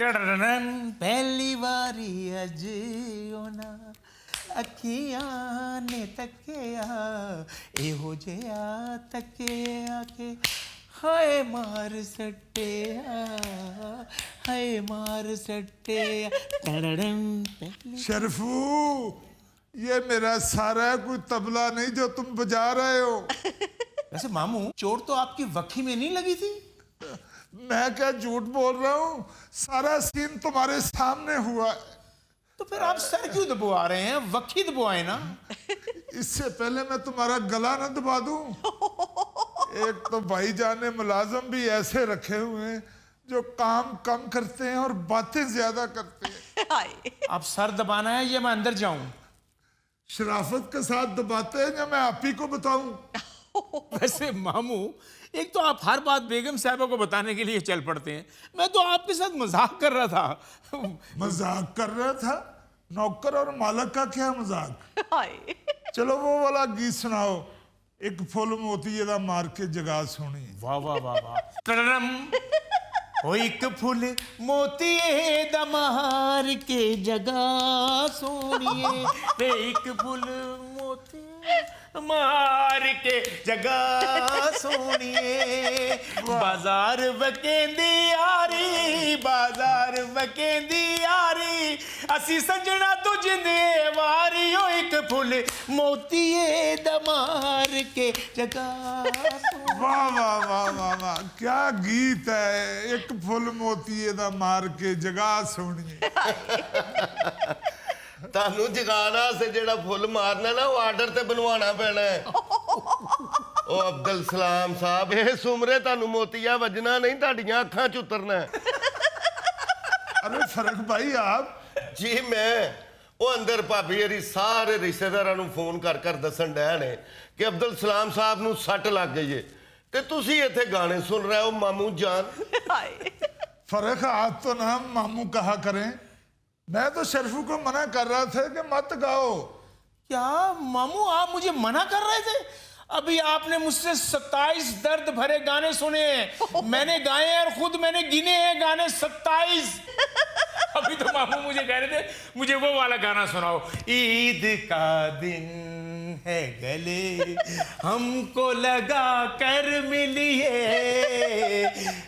पहली बारी अज ओना अखियां ने तकिया एहो जिहा तकिया के हाय मार सट्टिया हाय मार सट्टिया। शरफू, ये मेरा सारा कोई तबला नहीं जो तुम बजा रहे हो। वैसे मामू, चोट तो आपकी वक्खी में नहीं लगी थी? मैं क्या झूठ बोल रहा हूँ, सारा सीन तुम्हारे सामने हुआ है। तो फिर आप सर क्यों दबवा रहे हैं? वक्खी दबवाए ना। इससे पहले मैं तुम्हारा गला न दबा दूं। एक तो भाईजान ने मुलाजम भी ऐसे रखे हुए हैं जो काम कम करते हैं और बातें ज्यादा करते हैं। आप सर दबाना है या मैं अंदर जाऊं? शराफत के साथ दबाते हैं या मैं आप ही को बताऊं? वैसे मामू, एक तो आप हर बात बेगम साहबा को बताने के लिए चल पड़ते हैं। मैं तो आपके साथ मजाक कर रहा था। मजाक कर रहा था? नौकर और मालक का क्या मजाक? चलो वो वाला गीत सुनाओ, एक फुल मोती दा मार के जगा सोनी। वाह वाह वाह वाह। तररम। ओ एक फुल मोती दा मार के जगा सोनिए, एक फुल मोती मार के जगा सोनिए। बाजार वकेंदी यारी, बाजार वकेंदी यारी, असी सजना तो जिंदे वारी। ओ एक फुल मोती दा मार के जगा सोनिए। वाह वाह वाह वाह वाह, क्या गीत है। एक फुल मोती दा मार के जगा सोनी। तानू जगाना से जेड़ा फुल मारना ना वो आर्डर ते बनवाना पैना है। ओ अब्दुल सलाम साहब, इस उम्रे तानू मोतिया वजना नहीं, ताड़ियां अखां च उतरना है। अरे फर्क भाई आप जी मैं वो अंदर भाभी हरी सारे रिश्तेदारां नू फोन कर कर दसन डे ने कि अब्दुल सलाम साहब नू सट लग गई है ते तुसी इत्थे गाने सुन रहे हो मामू जान। फर्क आप तो ना मामू कहा करें। मैं तो शरफू को मना कर रहा था कि मत गाओ। क्या मामू, आप मुझे मना कर रहे थे? अभी आपने मुझसे 27 दर्द भरे गाने सुने हैं, मैंने गाए हैं और खुद मैंने गिने हैं गाने 27। अभी तो मामू मुझे कह रहे थे मुझे वो वाला गाना सुनाओ। ईद का दिन है गले हमको लगा कर मिलिए,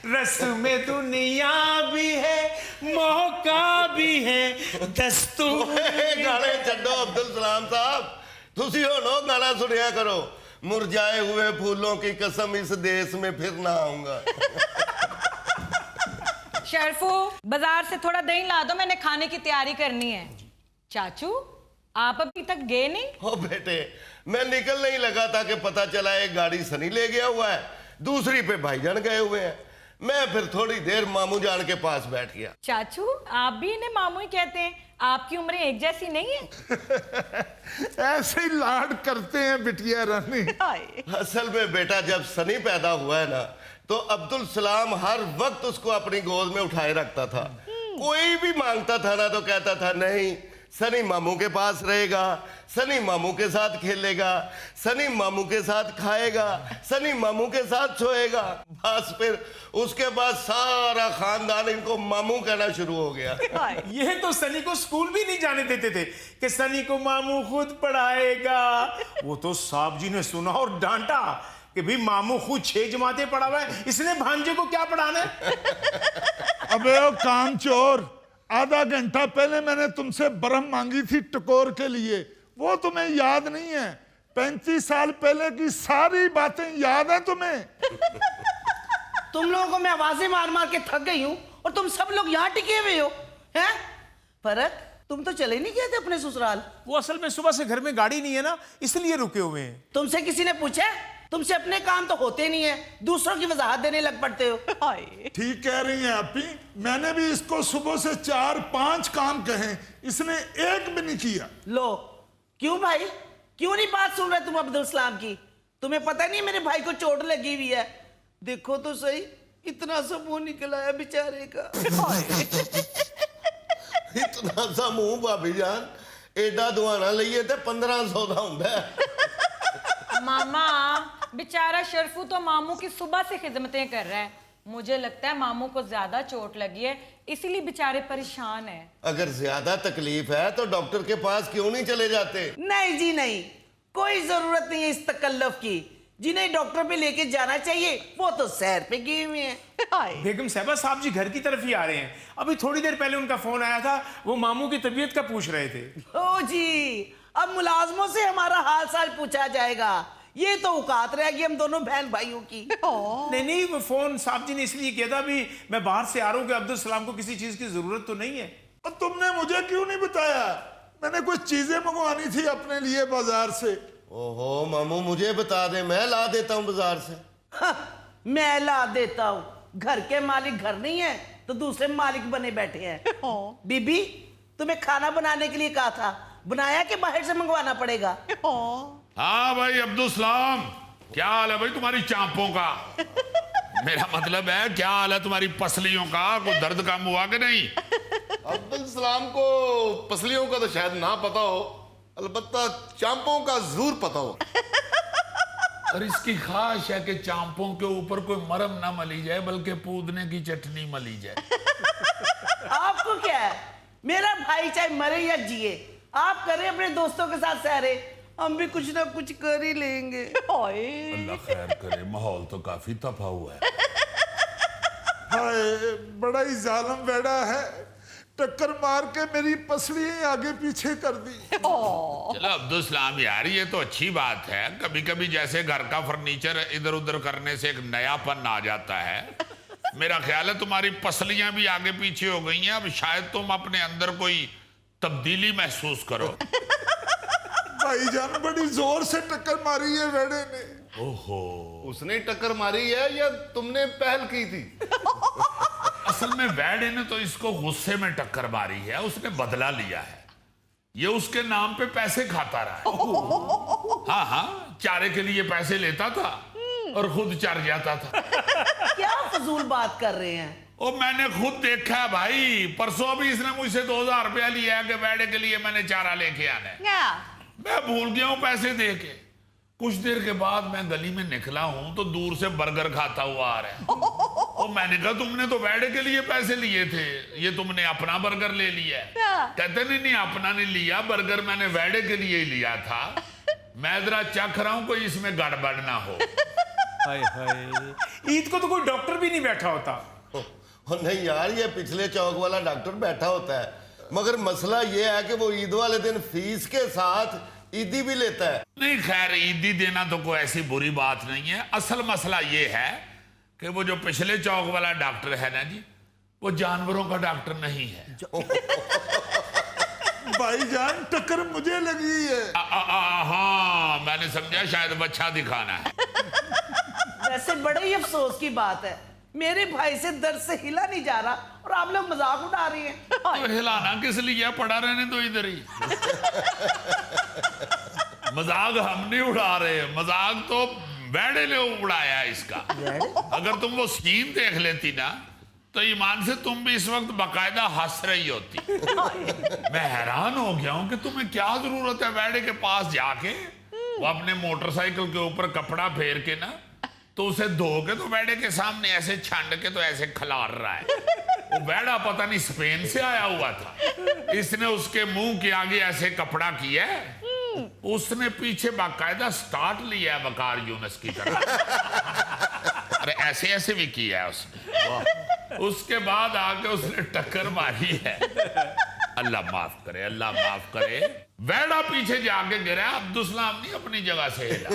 रस्म दुनिया भी है मौका भी है दस्तूर। गाने छड्डो अब्दुल सलाम साहब, तुसी हुण ओ गाना सुनिया करो, मुरझाए हुए फूलों की कसम इस देश में फिर ना आऊंगा। शरफू, बाजार से थोड़ा दही ला दो, मैंने खाने की तैयारी करनी है। चाचू, आप अभी तक गए नहीं? ओ बेटे, मैं निकलने ही लगा था कि पता चला एक गाड़ी सनी ले गया हुआ है, दूसरी पे भाईजान गए हुए हैं। मैं फिर थोड़ी देर मामू जान के पास बैठ गया। चाचू, आप भी इन्हें मामू ही कहते हैं, आपकी उम्रें एक जैसी नहीं है। ऐसे ही लाड करते हैं बिटिया रानी। असल में बेटा जब सनी पैदा हुआ है ना तो अब्दुल सलाम हर वक्त उसको अपनी गोद में उठाए रखता था। कोई भी मांगता था ना तो कहता था नहीं, सनी मामू के पास रहेगा, सनी मामू के साथ खेलेगा, सनी मामू के साथ खाएगा, सनी मामू के साथ सोएगा। बस फिर उसके बाद सारा खानदान इनको मामू कहना शुरू हो गया। ये तो सनी को स्कूल भी नहीं जाने देते थे कि सनी को मामू खुद पढ़ाएगा। वो तो साहब जी ने सुना और डांटा कि भी मामू खुद 6 जमातें पढ़ा हुआ है, इसने भांजे को क्या पढ़ाना है। अबे ओ कामचोर, आधा घंटा पहले मैंने तुमसे बरहम मांगी थी टकोर के लिए, वो तुम्हें याद नहीं है? 35 साल पहले की सारी बातें याद है तुम्हें? तुम लोगों को मैं आवाजें मार मार के थक गई हूँ और तुम सब लोग यहाँ टिके हुए हो हैं? फर्क, तुम तो चले नहीं गए थे अपने ससुराल? वो असल में सुबह से घर में गाड़ी नहीं है ना, इसलिए रुके हुए हैं। तुमसे किसी ने पूछा? तुमसे अपने काम तो होते नहीं है, दूसरों की वजाहत देने लग पड़ते हो। ठीक कह रही हैं आपी, मैंने भी इसको सुबह से 4-5 काम कहे, इसने एक भी नहीं किया। लो, क्यों भाई, क्यों नहीं बात सुन रहे तुम अब्दुल सलाम की? तुम्हें पता नहीं मेरे भाई को चोट लगी हुई है? देखो तो सही, इतना सा मुंह निकला है बेचारे का। इतना सा मुंह भाभी जान, एडा दुआना लईए ते 1500 दा हुंदा है। मामा, बेचारा शरफू तो मामू की सुबह से खिदमतें कर रहा है। मुझे लगता है मामू को ज्यादा चोट लगी है, इसीलिए बेचारे परेशान है। अगर ज्यादा तकलीफ है तो डॉक्टर के पास क्यों नहीं चले जाते? नहीं जी नहीं, कोई जरूरत नहीं है इस तकल्लुफ की। जिन्हें डॉक्टर पे लेके जाना चाहिए वो तो सैर पे गए हुए हैं। बेगम साहबा, साहब जी घर की तरफ ही आ रहे हैं। अभी थोड़ी देर पहले उनका फोन आया था, वो मामू की तबीयत का पूछ रहे थे। ओ जी, अब मुलाजमों से हमारा हाल साल पूछा जाएगा, ये तो औकात रहेगी हम दोनों बहन भाइयों की। नहीं नहीं, वो फोन साहब जी ने इसलिए किया था, अभी मैं बाहर से आ रहा हूँ कि अब्दुल सलाम को किसी चीज की जरूरत तो नहीं है। और तुमने मुझे क्यों नहीं बताया? मैंने कुछ चीजें मंगवानी थी अपने लिए बाजार से। ओहो मामू, मुझे बता दे, मैं ला देता हूँ बाजार से। हाँ, मैं ला देता हूँ। घर के मालिक घर नहीं है तो दूसरे मालिक बने बैठे हैं। बीबी, तुम्हें खाना बनाने के लिए कहा था, बनाया कि बाहर से मंगवाना पड़ेगा? हाँ भाई अब्दुल सलाम, क्या हाल है भाई तुम्हारी चांपों का? मेरा मतलब है क्या हाल है तुम्हारी पसलियों का? कोई दर्द कम हुआ कि नहीं? अब्दुल सलाम को पसलियों का तो शायद ना पता हो, अलबत्ता चांपों का जरूर पता हो। और इसकी ख्वाहिश है कि चांपों के ऊपर कोई मरहम ना मली जाए बल्कि पूदने की चटनी मली जाए। आपको क्या है, मेरा भाई चाहे मरे या जिए, आप करें अपने दोस्तों के साथ सहरे, हम भी कुछ ना कुछ कर ही लेंगे। अल्लाह खैर करे, माहौल तो काफी तफा हुआ है। हाय, बड़ा ही जालिम बेड़ा है, टक्कर मार के मेरी पसली आगे पीछे कर दी। चलो अब्दुल सलाम यार, ये तो अच्छी बात है। कभी कभी जैसे घर का फर्नीचर इधर उधर करने से एक नयापन आ जाता है। मेरा ख्याल है तुम्हारी पसलियां भी आगे पीछे हो गई हैं, अब शायद तुम अपने अंदर कोई तब्दीली महसूस करो। भाईजान बड़ी जोर से टक्कर मारी है बेड़े ने। ओहो, उसने टक्कर मारी है या तुमने पहल की थी? असल में वैडे ने तो इसको गुस्से में टक्कर मारी है, उसने बदला लिया है। ये उसके नाम पे पैसे खाता रहा है। हाँ हाँ, चारे के लिए पैसे लेता था और खुद चर जाता था। क्या फजूल बात कर रहे हैं? ओ मैंने खुद देखा है भाई, परसों भी इसने मुझसे 2000 रुपया लिया है कि वैडे के लिए मैंने चारा लेके आना है। मैं भूल गया हूँ पैसे दे के। कुछ देर के बाद मैं गली में निकला हूं तो दूर से बर्गर खाता हुआ आ रहा है। और मैंने कहा तुमने तो वैडे के लिए पैसे लिए थे, ये तुमने अपना बर्गर ले लिया है। कहते नहीं अपना नहीं लिया, बर्गर मैंने वैडे के लिए ही लिया था। मैं जरा चख रहा हूं कोई इसमें गड़बड़ ना हो। हाय हाय, ईद को तो कोई डॉक्टर भी नहीं बैठा होता। नहीं यार, ये पिछले चौक वाला डॉक्टर बैठा होता है, मगर मसला ये है कि वो ईद वाले दिन फीस के साथ ईदी भी लेता है। नहीं खैर, ईदी देना तो कोई ऐसी बुरी बात नहीं है। असल मसला ये है कि वो जो पिछले चौक वाला डॉक्टर है ना जी, वो जानवरों का डॉक्टर नहीं है। भाईजान टक्कर मुझे लगी है। हाँ, मैंने समझा शायद बच्चा दिखाना है। वैसे बड़े ही अफसोस की बात है, मेरे भाई से दर्द से हिला नहीं जा रहा और आप लोग मजाक उड़ा रही हैं। तो हिलाना किस लिए, पड़ा रहने तो इधर ही। मजाक हम नहीं उड़ा रहे, मजाक तो वैडे ने उड़ाया इसका। अगर तुम वो स्कीम देख लेती ना तो ईमान से तुम भी इस वक्त बाकायदा हंस रही होती। मैं हैरान हो गया हूं कि तुम्हें क्या जरूरत है वैडे के पास जाके, वो अपने मोटरसाइकिल के ऊपर कपड़ा फेर के ना तो उसे धो के तो वैडे के सामने ऐसे छंड के तो ऐसे खिलार रहा है। वो वैडा पता नहीं स्पेन से आया हुआ था, इसने उसके मुंह के आगे ऐसे कपड़ा किया है, उसने पीछे बाकायदा स्टार्ट लिया है वकार यूनस की तरह। अरे ऐसे ऐसे भी किया है उसने। उसके बाद आके उसने टक्कर मारी है। अल्लाह माफ करे, अल्लाह माफ करे। वैडा पीछे जाके गिरा, अब्दुल सलाम नहीं अपनी जगह से हिला।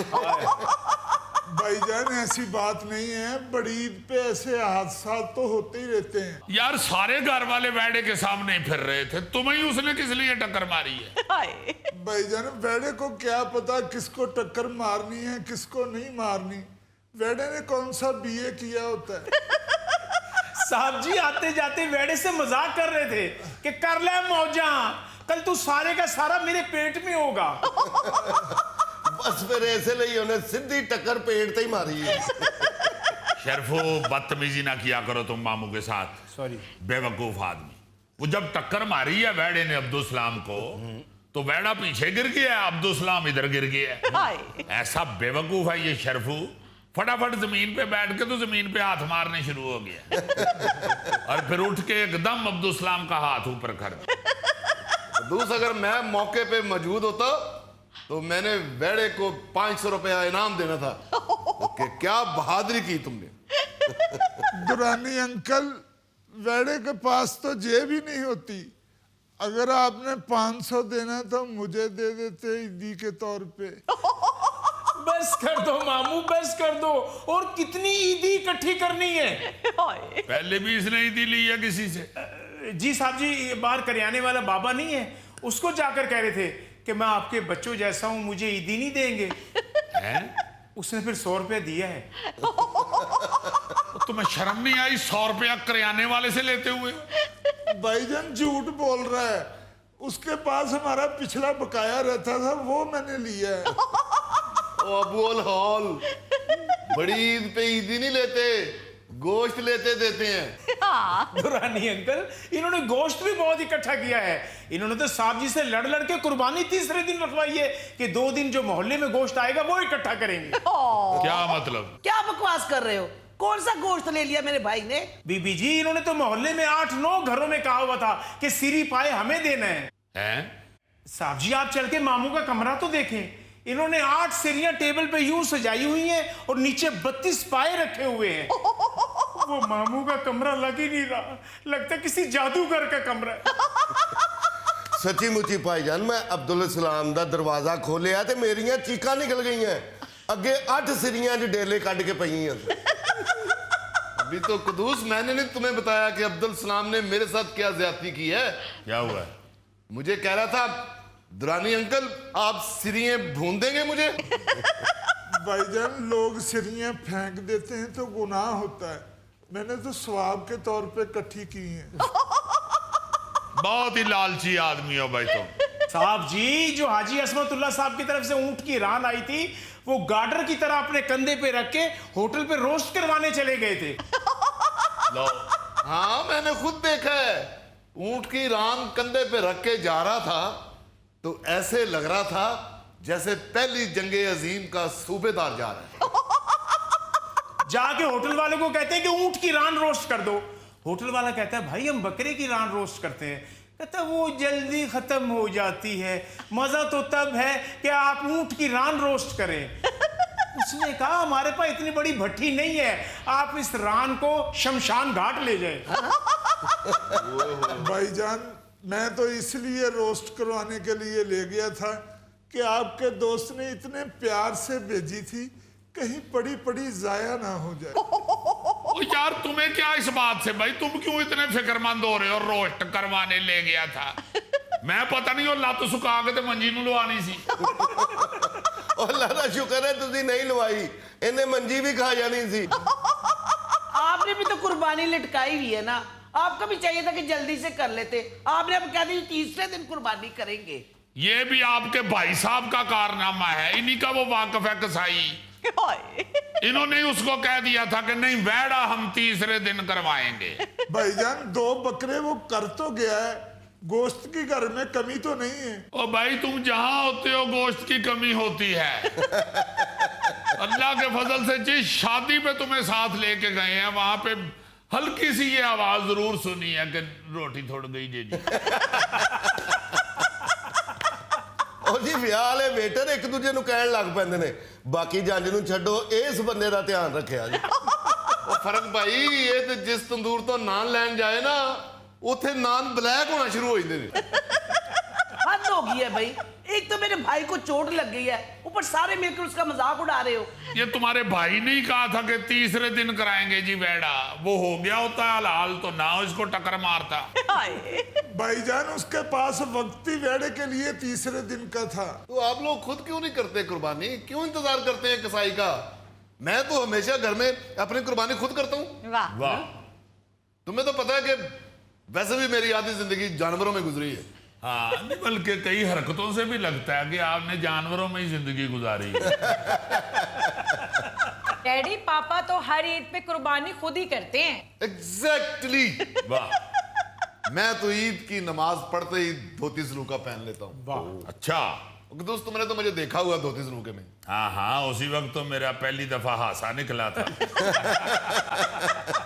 भाईजान ऐसी बात नहीं है, बड़ी ईद पे ऐसे हादसा तो होते ही रहते हैं। यार सारे घर वाले वैडे के सामने ही फिर रहे थे, तुम्हें ही उसने किस लिए टक्कर मारी है? भाईजान वेड़े को क्या पता किसको टक्कर मारनी है किसको नहीं मारनी। वेड़े ने कौन सा बीए किया होता है। साहब जी आते जाते वेड़े से मजाक कर रहे थे कि कर ले मौजा, कल तू सारे का सारा मेरे पेट में होगा। बस फिर ऐसे नहीं, उन्हें सीधी टक्कर पेट ही मारी है। शरफो बदतमीजी ना किया करो तुम मामू के साथ, सॉरी। बेवकूफ आदमी। वो जब टक्कर मारी है वैडे ने अब्दुल सलाम को तो वैडा पीछे गिर गया, अब्दुल सलाम इधर गिर गया। ऐसा बेवकूफ है ये शरफू फटाफट जमीन पे बैठ के तो जमीन पे हाथ मारने शुरू हो गया और फिर उठ के एकदम अब्दुल सलाम का हाथ ऊपर कर दिया। दूसरा अगर मैं मौके पे मौजूद होता तो मैंने वेड़े को 500 रुपया इनाम देना था कि क्या बहादुरी की तुमने। दुरानी अंकल, वेड़े के पास तो जेब ही नहीं होती। अगर आपने 500 देना तो मुझे दे देते ईदी के तौर पे। बस कर दो मामू, बस कर दो। और कितनी ईदी इकट्ठी करनी है? पहले भी इसने ईदी ली है किसी से? जी साहब जी, ये बाहर करियाने वाला बाबा नहीं है, उसको जाकर कह रहे थे कि मैं आपके बच्चों जैसा हूं, मुझे ईदी नहीं देंगे। हैं? उसने फिर 100 रुपया दिया है। तुम्हें शर्म नहीं आई 100 रुपया करियाने वाले से लेते हुए? भाईजान झूठ बोल रहा है। उसके पास हमारा पिछला बकाया रहता था, वो मैंने लिया है। ओ अबू अल हॉल, बड़ी ईद पे ईदी नहीं लेते, गोश्त लेते देते हैं। दुरानी अंकल, इन्होंने गोश्त भी बहुत इकट्ठा किया है। इन्होंने तो साहब जी से लड़ लड़ के कुर्बानी तीसरे दिन रखवाई है कि 2 दिन जो मोहल्ले में गोश्त आएगा वो इकट्ठा करेंगे। क्या मतलब? क्या बकवास कर रहे हो? कौन सा गोश्त ले लिया मेरे भाई ने? बीबी जी, इन्होंने तो मोहल्ले में 8-9 घरों में कहा हुआ था कि सिरी पाए हमें देना है। हैं? साहब जी, आप चल के मामू का कमरा तो देखें। इन्होंने 8 सिरियां टेबल पे यूं सजाई हुई हैं और नीचे 32 पाए रखे हुए हैं। वो मामू का कमरा लग ही नहीं रहा, लगता किसी जादूगर का कमरा है। सच्ची मुची भाईजान, मैं अब्दुल सलाम दा दरवाजा खोलिया ते मेरियां चीकां निकल गई हैं। अगे 8 सिरियां च डेले कट के पई हैं। अभी तो कुदूस मैंने नहीं तुम्हें बताया कि अब्दुल सलाम ने मेरे साथ क्या ज्यादती की है। क्या हुआ है? मुझे कह रहा था, दुरानी अंकल आप सिरियां भून देंगे मुझे। भाईजान, लोग सिरियां फेंक देते हैं तो गुनाह होता है। मैंने तो सवाब के तौर पे इकट्ठी की हैं। बहुत ही लालची आदमी हो भाई तुम। साहब जी, जो हाजी असमतुल्लाह साहब की तरफ से ऊंट की रान आई थी, वो गार्डर की तरह अपने कंधे पे रख के होटल पे रोस्ट करवाने चले गए थे। लो, हाँ मैंने खुद देखा है, ऊंट की रान कंधे पे रख के जा रहा था तो ऐसे लग रहा था जैसे पहली जंगे अजीम का सूबेदार जा रहा है। जाके होटल वाले को कहते हैं कि ऊंट की रान रोस्ट कर दो। होटल वाला कहता है, भाई हम बकरे की रान रोस्ट करते हैं। कहता है, वो जल्दी खत्म हो जाती है, मजा तो तब है कि आप ऊंट की रान रोस्ट करें। उसने कहा, हमारे पास इतनी बड़ी भट्टी नहीं है, आप इस रान को शमशान घाट ले जाए। भाईजान, मैं तो इसलिए रोस्ट करवाने के लिए ले गया था कि आपके दोस्त ने इतने प्यार से भेजी थी, कहीं पड़ी पड़ी जाया ना हो जाए। ओ यार, तुम्हें क्या इस बात से भाई? तुम क्यों इतने फिक्रमंद हो रहे हो? रोस्ट करवाने ले गया था मैं, पता नहीं वो लत सुखा के तो मंजी नूं लवानी सी। और अल्लाह का शुक्र है तुझी नहीं लवाई, इन्हें मंजी भी खा जानी सी। आपने भी तो कुर्बानी लटकाई हुई है ना, आपको भी चाहिए था कि जल्दी से कर लेते। आपने अब कह दी तीसरे दिन कुर्बानी करेंगे। ये भी आपके भाई साहब का कारनामा है, इन्हीं का वो वाकफ है कसाई। इन्होंने ही उसको कह दिया था कि नहीं, वेड़ा हम तीसरे दिन करवाएंगे। भाईजान, 2 बकरे वो कर तो गया है, गोश्त की घर में कमी तो नहीं है। ओ भाई, तुम जहां होते हो गोश्त की कमी होती है। अल्लाह के फजल से जिस शादी पे तुम्हें साथ लेके गए हैं, वहां पे हल्की सी ये आवाज जरूर सुनी है कि रोटी थोड़ गई जी। और जी ਵਿਆਹ ਵਾਲੇ ਵੇਟਰ ਇੱਕ ਦੂਜੇ ਨੂੰ ਕਹਿਣ ਲੱਗ ਪੈਂਦੇ ਨੇ, ਬਾਕੀ ਜੰਜ ਨੂੰ ਛੱਡੋ, ਇਸ ਬੰਦੇ ਦਾ ਧਿਆਨ ਰੱਖਿਆ ਜੀ। ਉਹ ਫਰਕ ਭਾਈ, ਇਹ ਤੇ ਜਿਸ ਤੰਦੂਰ ਤੋਂ ਨਾਨ ਲੈਣ ਜਾਏ ਨਾ, ਉੱਥੇ ਨਾਨ ਬਲੈਕ ਹੋਣਾ ਸ਼ੁਰੂ ਹੋ ਜਾਂਦੇ ਨੇ। हद हो गई है भाई, एक तो मेरे भाई को चोट लग गई है, ऊपर सारे मिलकर उसका मजाक उड़ा रहे हो। ये तुम्हारे भाई ने ही कहा था कि तीसरे दिन कराएंगे जी वेड़ा, वो हो गया होता हाल तो ना इसको टक्कर मारता। भाईजान, उसके पास वक्त ही वेड़े के लिए तीसरे दिन का था। तो आप लोग खुद क्यों नहीं करते कुर्बानी? क्यों इंतजार करते हैं कसाई का? मैं तो हमेशा घर में अपनी कुर्बानी खुद करता हूँ। वाह। वाह। तुम्हें तो पता है कि वैसे भी मेरी आधी जिंदगी जानवरों में गुजरी है। हाँ, बल्कि कई हरकतों से भी लगता है कि आपने जानवरों में ही जिंदगी गुजारी है। डैडी, पापा तो हर ईद पे कुर्बानी खुद ही करते हैं। एग्जैक्टली। वाह। मैं तो ईद की नमाज पढ़ते ही धोती सलूका पहन लेता हूँ। वाह। अच्छा, दोस्त तुमने तो मुझे देखा हुआ धोती झुमके में। हाँ हाँ, उसी वक्त तो मेरा पहली दफा हासा निकला था।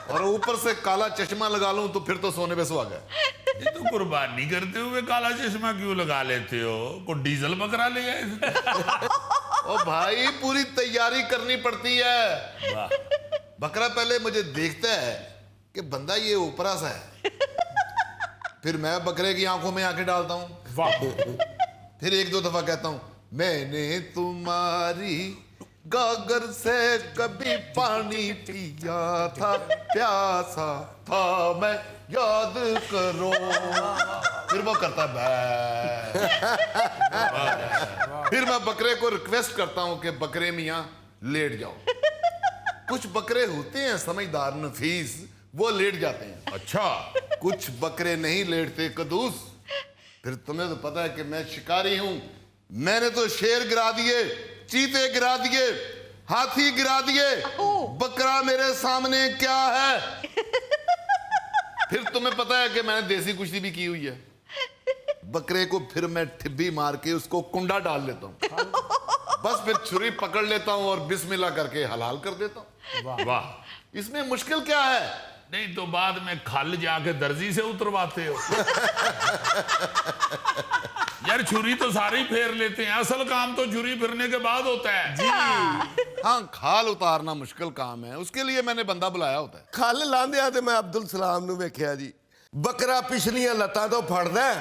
और ऊपर से काला चश्मा लगा लूं तो फिर तो सोने पे सुहागा है। ये तो कुर्बानी करते हुए काला चश्मा क्यों लगा लेते हो? को डीजल बकरा ले आए थे? ओ भाई, पूरी तैयारी करनी पड़ती है। वाह, बकरा पहले मुझे देखता है कि बंदा ये ऊपरा सा है, फिर मैं बकरे की आंखों में आंखें डालता हूं, वाह। फिर एक दो दफा कहता हूं, मैंने तुम्हारी गागर से कभी पानी पिया था, प्यासा था मैं, याद करो। फिर वो करता है। फिर मैं बकरे को रिक्वेस्ट करता हूं कि बकरे मियां लेट जाओ। कुछ बकरे होते हैं समझदार नफीस, वो लेट जाते हैं। अच्छा, कुछ बकरे नहीं लेटते कदूस। फिर तुम्हें तो पता है कि मैं शिकारी हूं। मैंने तो शेर गिरा दिए, चीते गिरा दिए, हाथी गिरा दिए, बकरा मेरे सामने क्या है। फिर तुम्हें पता है कि मैंने देसी कुश्ती भी की हुई है। बकरे को फिर मैं ठिब्बी मार के उसको कुंडा डाल लेता हूं, बस फिर छुरी पकड़ लेता हूं और बिस्मिल्लाह करके हलाल कर देता हूं। वाह। इसमें मुश्किल क्या है? नहीं तो बाद में खल जाके दर्जी से उतरवाते हो। यार छुरी तो सारे ही फेर लेते हैं, असल काम तो छुरी फिरने के बाद होता है। जी हाँ, खाल उतारना मुश्किल काम है, उसके लिए मैंने बंदा बुलाया होता है। खल लांदिया ते मैं अब्दुल सलाम ਨੂੰ ਵੇਖਿਆ ਜੀ, ਬੱਕਰਾ ਪਿਛਲੀਆਂ ਲੱਤਾਂ ਤੋਂ ਫੜਦਾ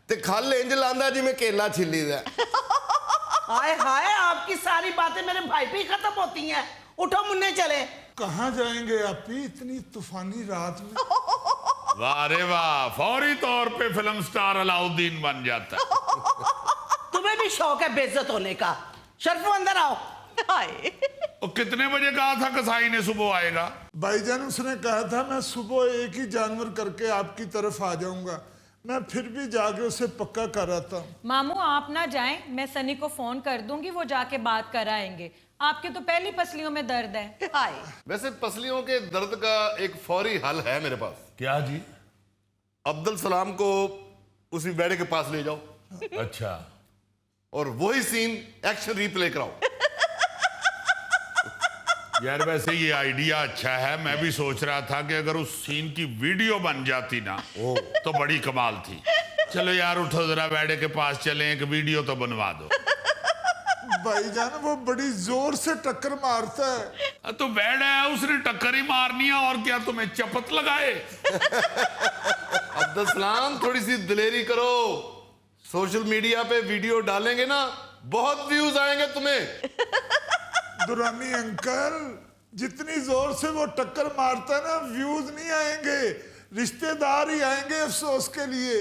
ਤੇ ਖਲ ਇੰਜ ਲਾਂਦਾ ਜਿਵੇਂ ਕੇਲਾ ਛਿੱਲੀਦਾ। हाय हाय, आपकी सारी बातें मेरे भाई पे ही खत्म होती हैं। उठो मुन्ने चले। कहाँ जाएंगे आप ही इतनी तूफानी रात में? वाह रे वाह, फौरी तौर पे फिल्म स्टार अलाउद्दीन बन जाता है। तुम्हें भी शौक है बेइज्जत होने का। शर्फो अंदर आओ। हाय। और कितने बजे कहा था कसाई ने सुबह आएगा? भाईजान उसने कहा था मैं सुबह एक ही जानवर करके आपकी तरफ आ जाऊंगा। मैं फिर भी जाके उसे पक्का कर आता हूँ। मामू आप ना जाएं, मैं सनी को फोन कर दूंगी, वो जाके बात कराएंगे। आपके तो पहली पसलियों में दर्द है। हाय। वैसे पसलियों के दर्द का एक फौरी हल है मेरे पास। क्या जी? अब्दुल सलाम को उसी बेड़े के पास ले जाओ अच्छा, और वही सीन एक्शन रिप्ले कराओ। यार वैसे ये आइडिया अच्छा है। मैं भी सोच रहा था कि अगर उस सीन की वीडियो बन जाती ना तो बड़ी कमाल थी। चलो यार उठो, जरा बेड़े के पास चलें, एक वीडियो तो बनवा दो। भाईजान वो बड़ी जोर से टक्कर मारता है। तो बेड़ा है, उसने टक्कर ही मारनी है, और क्या तुम्हें चपत लगाए? अब्दुल सलाम थोड़ी सी दिलेरी करो, सोशल मीडिया पे वीडियो डालेंगे ना, बहुत व्यूज आएंगे तुम्हें। दुरानी अंकल, जितनी जोर से वो टक्कर मारता है ना, व्यूज नहीं आएंगे, रिश्तेदार ही आएंगे अफसोस के लिए।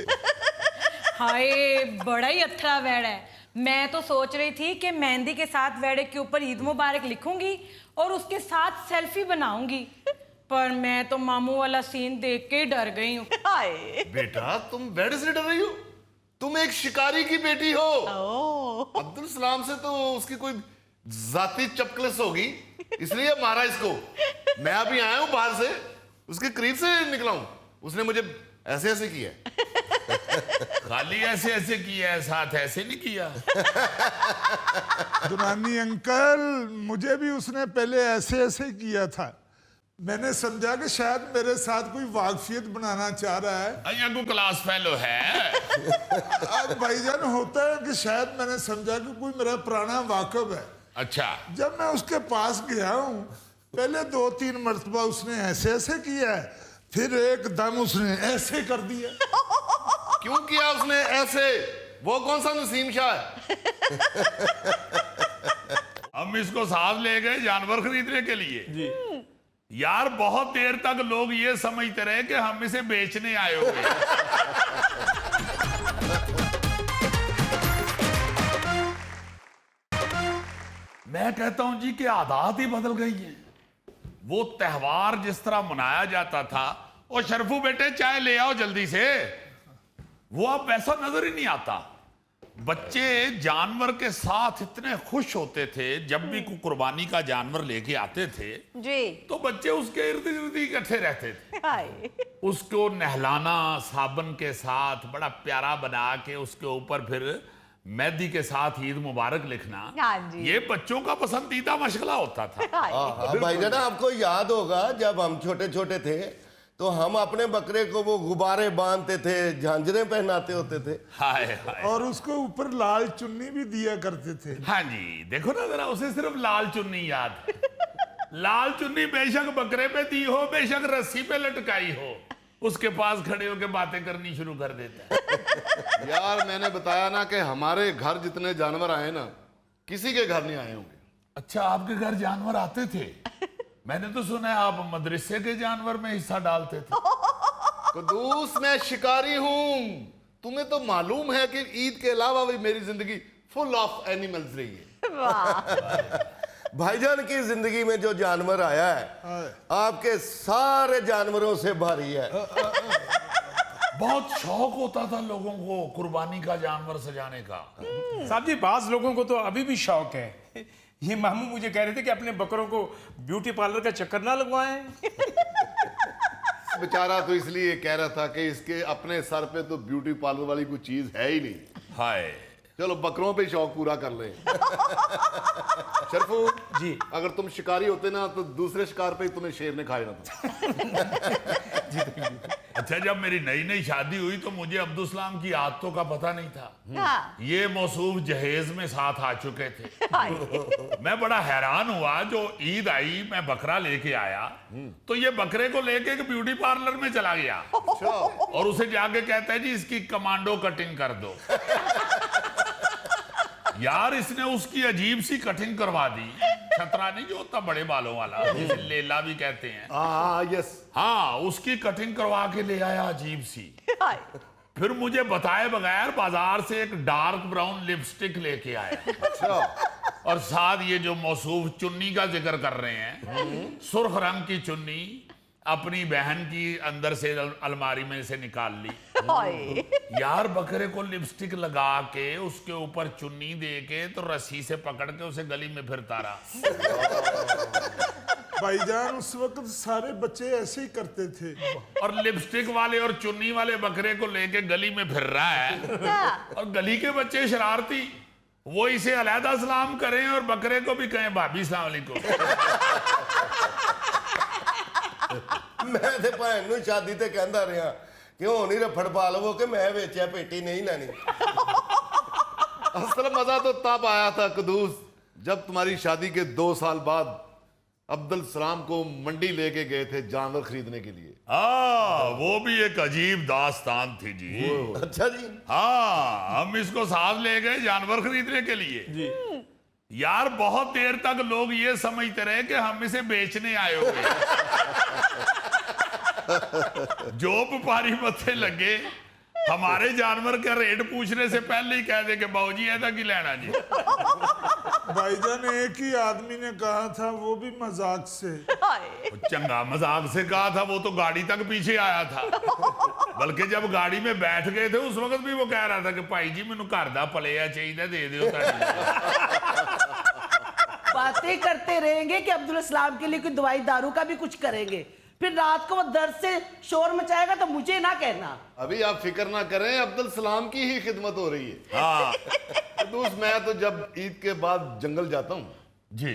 हाय, बड़ा ही अथरा वेड़ा है। मैं तो सोच रही थी कि मेहंदी के साथ वेड़े के ऊपर ईद मुबारक लिखूंगी और उसके साथ सेल्फी बनाऊंगी, पर मैं तो मामू वाला सीन देख के डर गई हूँ। हाय। बेटा तुम बेड़े से डर रही हो? तुम एक शिकारी की बेटी हो। अब्दुल सलाम से तो उसकी कोई जाती चपकलस होगी, इसलिए मारा इसको। मैं अभी आया हूं बाहर से, उसके करीब से निकला हूं, उसने मुझे ऐसे ऐसे किया। खाली ऐसे ऐसे किया है, साथ ऐसे नहीं किया। दुरानी अंकल, मुझे भी उसने पहले ऐसे ऐसे किया था। मैंने समझा कि शायद मेरे साथ कोई वाकफियत बनाना चाह रहा है। अయ్యా को क्लास फेलो है। अब भाईजान होता है कि शायद मैंने समझा कि कोई मेरा पुराना वाकफ है। अच्छा, जब मैं उसके पास गया हूँ, पहले 2-3 मरतबा उसने ऐसे ऐसे किया है, फिर एकदम उसने ऐसे कर दिया। क्यों किया उसने ऐसे? वो कौन सा नसीम शाह है? हम इसको साथ ले गए जानवर खरीदने के लिए। जी यार, बहुत देर तक लोग ये समझते रहे कि हम इसे बेचने आए हुए हैं। मैं कहता हूं जी कि आदत ही बदल गई है। वो त्योहार जिस तरह मनाया जाता था, और शरफू बेटे चाय ले आओ जल्दी से, वो अब वैसा नजर ही नहीं आता। बच्चे जानवर के साथ इतने खुश होते थे, जब भी कोई कुर्बानी का जानवर लेके आते थे जी, तो बच्चे उसके इर्द गिर्द इकट्ठे रहते थे। हाय। उसको नहलाना साबुन के साथ, बड़ा प्यारा बना के उसके ऊपर फिर मेहंदी के साथ ईद मुबारक लिखना, हाँ जी। ये बच्चों का पसंदीदा मशगला होता था। हाँ भाईजान, आपको याद होगा जब हम छोटे छोटे थे तो हम अपने बकरे को वो गुब्बारे बांधते थे, झांझरें पहनाते होते थे। हाय हाय। और उसके ऊपर लाल चुन्नी भी दिया करते थे। हाँ जी, देखो ना जरा, उसे सिर्फ लाल चुन्नी याद है। लाल चुन्नी बेशक बकरे पे दी हो, बेशक रस्सी पे लटकाई हो, उसके पास खड़े होकर बातें करनी शुरू कर देता है। यार मैंने बताया ना कि हमारे घर जितने जानवर आए ना, किसी के घर नहीं आए होंगे। अच्छा, आपके घर जानवर आते थे? मैंने तो सुना है आप मदरसे के जानवर में हिस्सा डालते थे। कदूस, मैं शिकारी हूं। तुम्हें तो मालूम है कि ईद के अलावा भी मेरी जिंदगी फुल ऑफ एनिमल्स रही है। भाईजान की जिंदगी में जो जानवर आया है आपके सारे जानवरों से भारी है। बहुत शौक होता था लोगों को कुर्बानी का, जानवर सजाने का। साहब जी, बाज लोगों को तो अभी भी शौक है। ये मामू मुझे कह रहे थे कि अपने बकरों को ब्यूटी पार्लर का चक्कर ना लगवाएं। बेचारा तो इसलिए कह रहा था कि इसके अपने सर पे तो ब्यूटी पार्लर वाली कोई चीज है ही नहीं। हाय, चलो बकरों पे शौक पूरा कर ले। शरफू जी। अगर तुम शिकारी होते ना तो दूसरे शिकार पे ही तुम्हें शेर ने खाया ना था। अच्छा, जब मेरी नई नई शादी हुई तो मुझे अब्दुल सलाम की आदतों का पता नहीं था। हाँ। ये मौसूफ जहेज में साथ आ चुके थे। हाय। मैं बड़ा हैरान हुआ, जो ईद आई मैं बकरा लेके आया तो ये बकरे को लेके एक ब्यूटी पार्लर में चला गया और उसे जाके कहता है जी इसकी कमांडो कटिंग कर दो। यार, इसने उसकी अजीब सी कटिंग करवा दी। छतरा नहीं जो होता बड़े बालों वाला, जिसे लेला भी कहते हैं। हाँ यस। हाँ, उसकी कटिंग करवा के ले आया अजीब सी। हाय। फिर मुझे बताए बगैर बाजार से एक डार्क ब्राउन लिपस्टिक लेके आया। अच्छा। और साथ ये जो मौसूफ चुन्नी का जिक्र कर रहे हैं, सुर्ख रंग की चुन्नी अपनी बहन की अंदर से अलमारी में से निकाल ली। हाय। यार, बकरे को लिपस्टिक लगा के उसके ऊपर चुन्नी दे के तो रस्सी से पकड़ के उसे गली में फिरता रहा। भाईजान उस वक्त सारे बच्चे ऐसे ही करते थे। और लिपस्टिक वाले और चुन्नी वाले बकरे को लेके गली में फिर रहा है और गली के बच्चे शरारती, वो इसे अलहदा सलाम करें और बकरे को भी कहें भाभी सलाम अलैकुम। मैं ते भैन नूं शादी ते कहंदा रहा कि हुण ही रफड़ पा लवो कि मैं वेचिया पेटी नहीं लेनी। असल मजा तो तब आया था कदूस जब तुम्हारी शादी के 2 साल बाद अब्दुल सलाम को मंडी लेके गए थे जानवर खरीदने के लिए। वो भी एक अजीब दास्तान थी जी। अच्छा जी। हाँ, हम इसको साथ ले गए जानवर खरीदने के लिए जी। यार, बहुत देर तक लोग ये समझते रहे कि हम इसे बेचने आए हुए। जो व्यापारी मत्थे लगे हमारे जानवर का रेट पूछने से पहले ही कह दे कि बाबूजी ऐसा की लेना जी। भाईजान एक ही आदमी ने कहा था, वो भी मजाक से। हाय। चंगा मजाक से कहा था, वो तो गाड़ी तक पीछे आया था। बल्कि जब गाड़ी में बैठ गए थे उस वक्त भी वो कह रहा था कि भाई जी मैनू घर दा पलिया चाहिए, दे दियो। बातें करते रहेंगे कि अब्दुल सलाम के लिए कोई दवाई दारू का भी कुछ करेंगे, फिर रात को वो दर्द से शोर मचाएगा तो मुझे ना कहना। अभी आप फिक्र ना करें, अब्दुल सलाम की ही खिदमत हो रही है। हाँ दोस्त, मैं तो जब ईद के बाद जंगल जाता हूँ जी,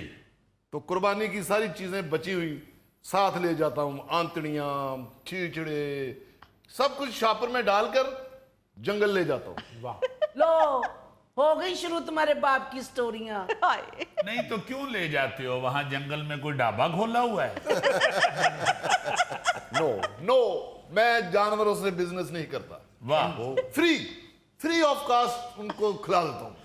तो कुर्बानी की सारी चीजें बची हुई साथ ले जाता हूँ। आंतड़ियां, चीचड़े, सब कुछ शापर में डालकर जंगल ले जाता हूँ। लो, हो गई शुरू तुम्हारे बाप की स्टोरियां। हाय। नहीं तो क्यों ले जाते हो? वहां जंगल में कोई ढाबा खोला हुआ है? नो नो, मैं जानवरों से बिजनेस नहीं करता। वाह, फ्री ऑफ कास्ट उनको खिला देता हूँ।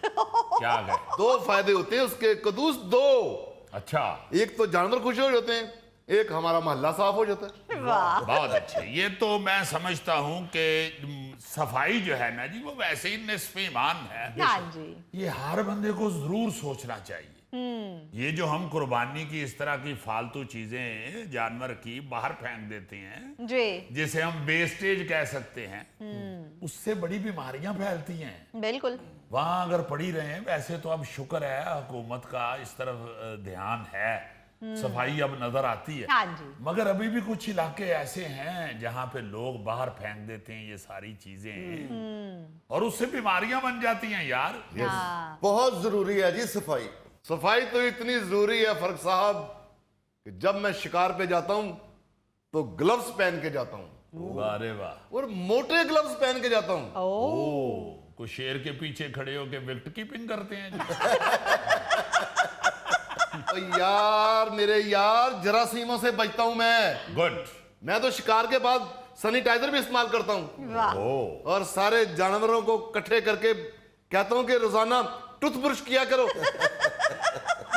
क्या गए? 2 फायदे होते हैं उसके कदूस, 2। अच्छा, एक तो जानवर खुश हो जाते हैं, एक हमारा मोहल्ला साफ हो जाता है। वाह। बहुत अच्छे। ये तो मैं समझता हूं कि सफाई जो है ना जी, वो वैसे ही निस्फ़ ईमान है। हाँ जी। ये हर बंदे को जरूर सोचना चाहिए। ये जो हम कुर्बानी की इस तरह की फालतू चीजें जानवर की बाहर फेंक देते हैं, जी। जिसे हम वेस्टेज कह सकते हैं, उससे बड़ी बीमारियां फैलती हैं। बिल्कुल। वहां अगर पड़ी रहे, वैसे तो अब शुक्र है हुकूमत का इस तरफ ध्यान है, सफाई अब नजर आती है। हाँ जी। मगर अभी भी कुछ इलाके ऐसे हैं जहां पे लोग बाहर फेंक देते हैं ये सारी चीजें, और उससे बीमारियां बन जाती हैं यार। बहुत जरूरी है जी सफाई। सफाई तो इतनी जरूरी है फर्क साहब कि जब मैं शिकार पे जाता हूं तो ग्लव्स पहन के जाता हूं, वाह रे वाह। और मोटे ग्लव्स पहन के जाता हूं। ओ, कुछ शेर के पीछे खड़े होके विकेट कीपिंग करते हैं जी। तो यार मेरे यार जरासीमों से बचता हूं मैं। गुड। मैं तो शिकार के बाद सैनिटाइजर भी इस्तेमाल करता हूं, और सारे जानवरों को इकट्ठे करके कहता हूं कि रोजाना टूथब्रश किया करो।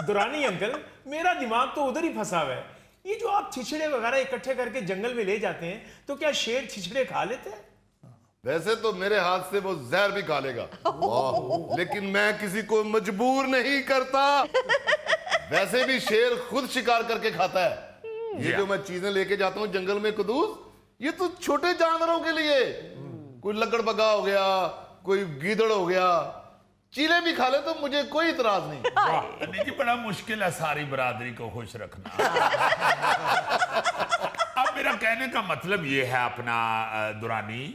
दुरानी अंकल, मेरा दिमाग तो उधर ही फंसा हुआ है। ये जो आप छिछड़े वगैरह इकट्ठे करके जंगल में ले जाते हैं, तो क्या शेर छिछड़े खा लेते हैं? वैसे तो मेरे हाथ से वो जहर भी खा लेगा, लेकिन मैं किसी को मजबूर नहीं करता। वैसे भी शेर खुद शिकार करके खाता है। ये जो मैं चीजें लेके जाता हूँ जंगल में कुदूस, ये तो छोटे जानवरों के लिए, कोई लकड़बग्गा हो गया, कोई गीदड़ हो गया, चीले भी खा ले तो मुझे कोई इतराज नहीं। नहीं जी, बड़ा मुश्किल है सारी बरादरी को खुश रखना। अब मेरा कहने का मतलब ये है अपना दुरानी,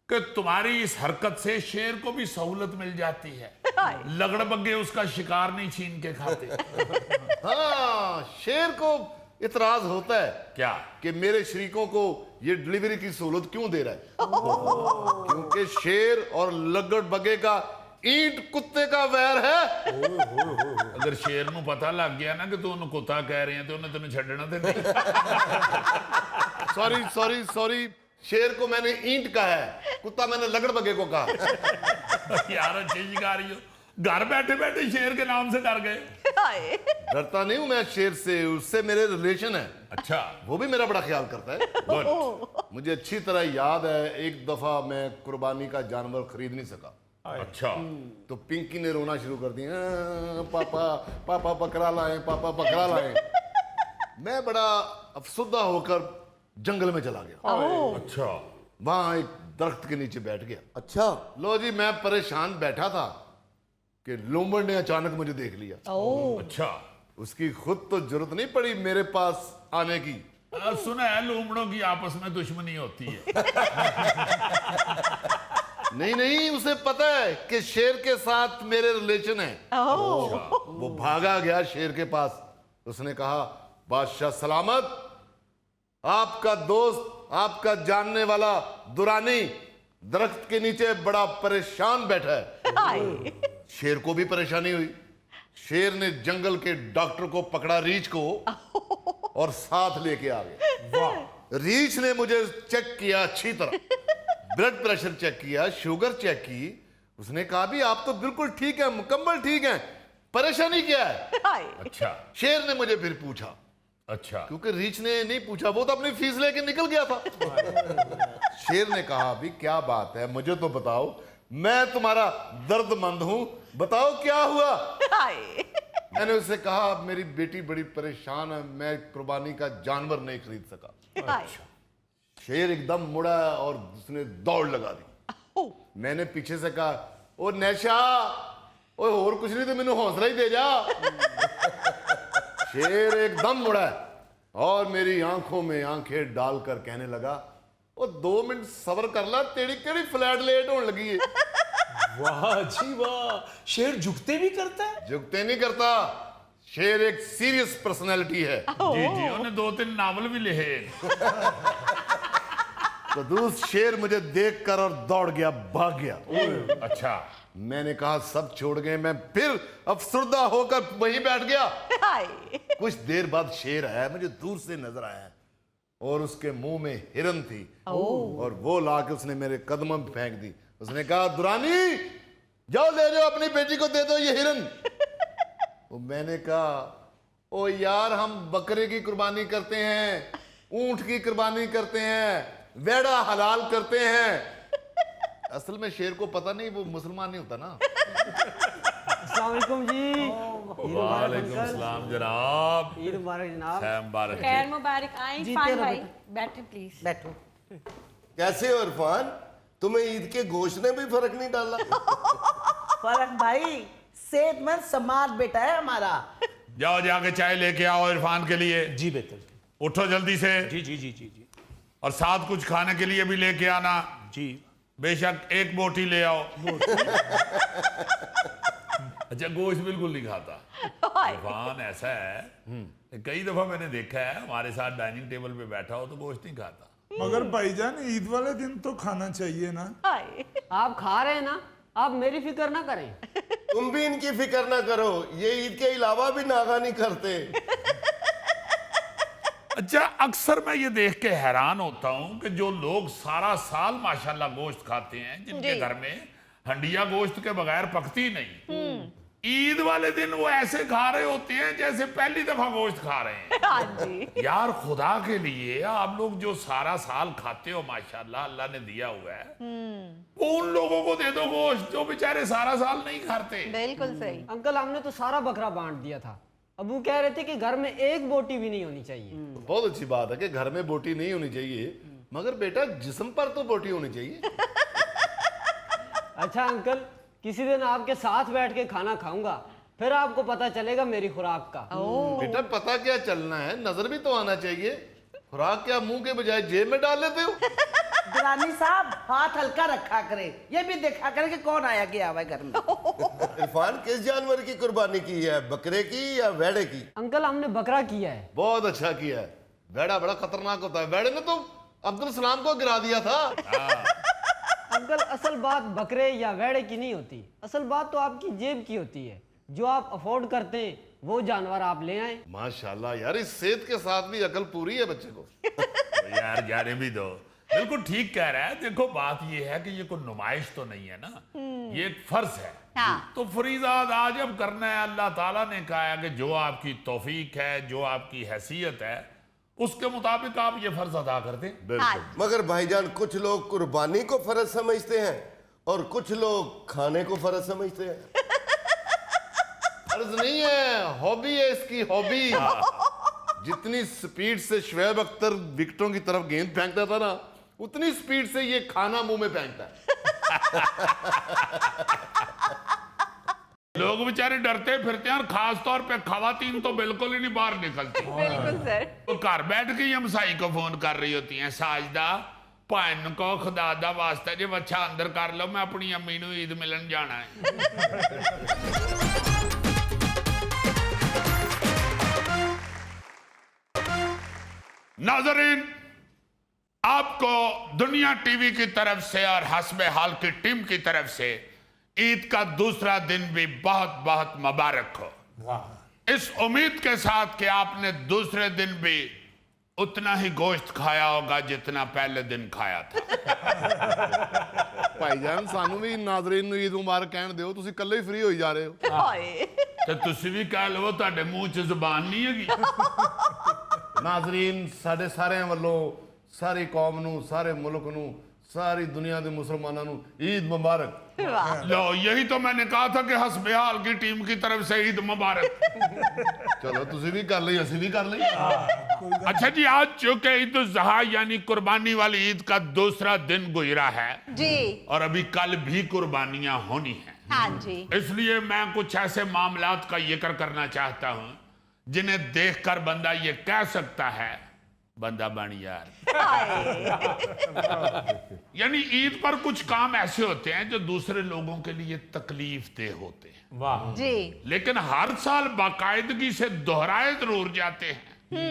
कि तुम्हारी इस हरकत से शेर को भी सहूलत मिल जाती है। लगड़बग्गे उसका शिकार नहीं छीन के खाते। हाँ, शेर को इतराज होता है क्या कि मेरे शरीकों को ये डिलीवरी की सहूलत क्यों दे रहा है। क्योंकि शेर और लगड़बग्गे का ईंट कुत्ते का वैर है। अगर शेर ਨੂੰ पता लग गया ना कि तू ਉਹਨੂੰ ਕੁੱਤਾ ਕਹਿ ਰਹੇ हैं तो उन्हें तेन छड़ना तो नहीं। सॉरी सॉरी सॉरी, शेर को मैंने ईंट कहा है, कुत्ता मैंने लगड़बग्गे को कहा। यार अच्छी शिकारी हो, घर बैठे बैठे शेर के नाम से डर गए। डरता नहीं हूं मैं शेर से, उससे मेरे रिलेशन है। अच्छा, वो भी मेरा बड़ा ख्याल करता है। गुड। मुझे अच्छी तरह याद है, एक दफा मैं कुर्बानी का जानवर खरीद नहीं सका, अच्छा, तो पिंकी ने रोना शुरू कर दिया, पापा पापा बकरा लाए, पापा बकरा लाए। मैं बड़ा अफसुदा होकर जंगल में चला गया। अच्छा, वहां एक दरख्त के नीचे बैठ गया। अच्छा, लो जी, मैं परेशान बैठा था कि लोमड़ ने अचानक मुझे देख लिया। अच्छा। उसकी खुद तो जरूरत नहीं पड़ी मेरे पास आने की। सुना है लोमड़ों की आपस में दुश्मनी होती है। नहीं नहीं, उसे पता है कि शेर के साथ मेरे रिलेशन है। वो भागा गया शेर के पास। उसने कहा, बादशाह सलामत, आपका दोस्त, आपका जानने वाला दुरानी दरख्त के नीचे बड़ा परेशान बैठा है। शेर को भी परेशानी हुई। शेर ने जंगल के डॉक्टर को पकड़ा, रीछ को, और साथ लेके आ गया। रीछ ने मुझे चेक किया अच्छी तरह, ब्लड प्रेशर चेक किया, शुगर चेक की। उसने कहा, भी आप तो बिल्कुल ठीक है, मुकम्मल ठीक है, परेशानी क्या है। अच्छा, शेर ने मुझे फिर पूछा, अच्छा, क्योंकि रीछ ने नहीं पूछा, वो तो अपनी फीस लेके निकल गया था। शेर ने कहा, भी क्या बात है, मुझे तो बताओ, मैं तुम्हारा दर्दमंद हूं, बताओ क्या हुआ। मैंने उससे कहा, मेरी बेटी बड़ी परेशान है, मैं कुर्बानी का जानवर नहीं खरीद सका। शेर एकदम मुड़ा और उसने दौड़ लगा दी। मैंने पीछे से कहा, ओ नैशा, ओ और कुछ नहीं तो मैंने हौसला ही दे जा। शेर एकदम मुड़ा और मेरी आंखों में आंखें डालकर कहने लगा, ओ 2 मिनट सब्र कर ला, तेरी केड़ी फ्लैट लेट होने लगी है। वाह जी वाह, शेर झुकते भी करता है? झुकते नहीं करता, शेर एक सीरियस पर्सनैलिटी है। जी जी, उन्हें 2-3 नावल भी लिखे। तो दूसरा शेर मुझे देखकर और दौड़ गया, भाग गया। अच्छा, मैंने कहा सब छोड़ गए, मैं फिर अफसरदा होकर वहीं बैठ गया। कुछ देर बाद शेर आया, मुझे दूर से नजर आया, और उसके मुंह में हिरन थी, और वो लाके उसने मेरे कदमों में फेंक दी। उसने कहा, दुरानी जाओ ले जाओ, अपनी बेटी को दे दो ये हिरन। तो मैंने कहा, ओ यार, हम बकरे की कुर्बानी करते हैं, ऊंट की कुर्बानी करते हैं, वेड़ा हलाल करते हैं। असल में शेर को पता नहीं, वो मुसलमान नहीं होता ना। अस्सलाम वालेकुम जी। वालेकुम सलाम जनाब। ईद मुबारक जनाब। खैर मुबारक। खैर मुबारक। आए जी, इरफान तेरा भाई, बेटा। बैठे प्लीज। बैठो। कैसे हो इरफान? तुम्हें ईद के गोश्त ने भी फर्क नहीं डाला? फर्क भाई, सेहतमंद समाज बेटा है हमारा। जाओ जाके चाय लेके आओ इरफान के लिए। जी बेहतर। उठो जल्दी से। जी जी जी जी जी और साथ कुछ खाने के लिए भी लेके आना। जी। बेशक एक बोटी ले आओ। अच्छा गोश्त बिल्कुल नहीं खाता इरफान, ऐसा है कई दफा मैंने देखा है हमारे साथ डाइनिंग टेबल पे बैठा हो तो गोश्त नहीं खाता। मगर भाईजान ईद वाले दिन तो खाना चाहिए ना। आप खा रहे हैं ना, आप मेरी फिक्र ना करें। तुम भी इनकी फिक्र ना करो, ये ईद के अलावा भी नागा नहीं करते। अच्छा अक्सर मैं ये देख के हैरान होता हूँ कि जो लोग सारा साल माशाल्लाह गोश्त खाते हैं, जिनके घर में हंडिया गोश्त के बगैर पकती नहीं, ईद वाले दिन वो ऐसे खा रहे होते हैं जैसे पहली दफा गोश्त खा रहे हैं। हाँ जी। यार खुदा के लिए आप लोग जो सारा साल खाते हो माशाल्लाह अल्लाह ने दिया हुआ है, वो उन लोगों को दे दो गोश्त जो बेचारे सारा साल नहीं खाते। बिल्कुल सही। अंकल हमने तो सारा बकरा बांट दिया था। अबू कह रहे थे कि घर में एक बोटी भी नहीं होनी चाहिए। बहुत अच्छी बात है कि घर में बोटी नहीं होनी चाहिए, मगर बेटा जिस्म पर तो बोटी होनी चाहिए। अच्छा अंकल, किसी दिन आपके साथ बैठ के खाना खाऊंगा, फिर आपको पता चलेगा मेरी खुराक का। बेटा पता क्या चलना है, नजर भी तो आना चाहिए। खुराक क्या मुंह के बजाय जेब में डाल लेते हो? दुरानी साहब हाथ हल्का रखा करे, ये भी देखा करे कि कौन आया गया हुआ है घर में। इरफान किस जानवर की कुर्बानी की है, बकरे की या वेड़े की? अंकल हमने बकरा किया है। बहुत अच्छा किया है। वेड़ा बड़ा खतरनाक होता है, वेड़े ने तो अब्दुल सलाम को गिरा दिया था। अंकल असल बात बकरे या वेड़े की नहीं होती, असल बात तो आपकी जेब की होती है। जो आप अफोर्ड करते हैं वो जानवर आप ले आए। माशाल्लाह यार, इस सेहत के साथ भी अकल पूरी है बच्चे को। तो यार जाने भी दो, बिल्कुल ठीक कह रहा है। देखो बात ये है कि ये कोई नुमाइश तो नहीं है ना, ये एक फर्ज है। हाँ। तो फरीजा अदा जब करना है, अल्लाह ताला ने कहा है कि जो आपकी तौफीक है, जो आपकी हैसियत है, उसके मुताबिक आप ये फर्ज अदा करते हैं। हाँ। मगर भाईजान कुछ लोग कुर्बानी को फर्ज समझते हैं और कुछ लोग खाने को फर्ज समझते हैं। फर्ज नहीं है, हॉबी है इसकी, हॉबी। जितनी स्पीड से शुएब अख्तर विकेटों की तरफ गेंद फेंकता था ना, उतनी स्पीड से ये खाना मुंह में फेंकता है। लोग बेचारे डरते फिरते हैं, और खास तौर पे खवातीन तो बिल्कुल ही नहीं बाहर निकलती। बिल्कुल सर। वो घर बैठ के ही हमसाई को फोन कर रही होती हैं, साजदा भैन को खुदा दा वास्ता जे बच्चा अंदर कर लो, मैं अपनी अम्मी नू ईद मिलन जाना है। नाजरीन, आपको दुनिया टीवी की तरफ से और हस्बे हाल की टीम की तरफ से ईद का दूसरा दिन भी बहुत बहुत मुबारक हो। इस उम्मीद के साथ कि आपने दूसरे दिन भी उतना ही गोश्त खाया होगा जितना पहले दिन खाया था। ਭਾਈਜਾਨ ਸਾਨੂੰ ਵੀ ਨਾਜ਼ਰੀਨ ਨੂੰ ਈਦ ਮੁਬਾਰਕ ਕਹਿਣ ਦਿਓ, ਤੁਸੀਂ ਇਕੱਲੇ ਹੀ ਫ੍ਰੀ ਹੋਈ ਜਾ ਰਹੇ ਹੋ। ਹਾਏ। ਤੇ ਤੁਸੀਂ ਵੀ ਕਹਿ ਲਵੋ, ਤੁਹਾਡੇ ਮੂੰਹ 'ਚ ਜ਼ੁਬਾਨ ਨਹੀਂ ਹੈਗੀ। ਨਾਜ਼ਰੀਨ ਸਾਡੇ ਸਾਰਿਆਂ ਵੱਲੋਂ ਸਾਰੀ ਕੌਮ ਨੂੰ, ਸਾਰੇ ਮੁਲਕ ਨੂੰ, सारी दुनिया के मुसलमानों को ईद मुबारक। लो यही तो मैंने कहा था कि हस्बे हाल की टीम की तरफ से ईद मुबारक। चलो तुसी भी कर ली, असी भी कर ली। अच्छा जी, आज चूंकि ईद उल ज़ुहा यानी कुर्बानी वाली ईद का दूसरा दिन गुजरा है जी, और अभी कल भी कुर्बानियां होनी है, हाँ जी, इसलिए मैं कुछ ऐसे मामलात का जिक्र करना चाहता हूं जिन्हें देखकर बंदा ये कह सकता है बंदा बन यार। यानी ईद पर कुछ काम ऐसे होते हैं जो दूसरे लोगों के लिए तकलीफ देह होते हैं, वाह जी, लेकिन हर साल बाकायदगी से दोहराए जरूर जाते हैं।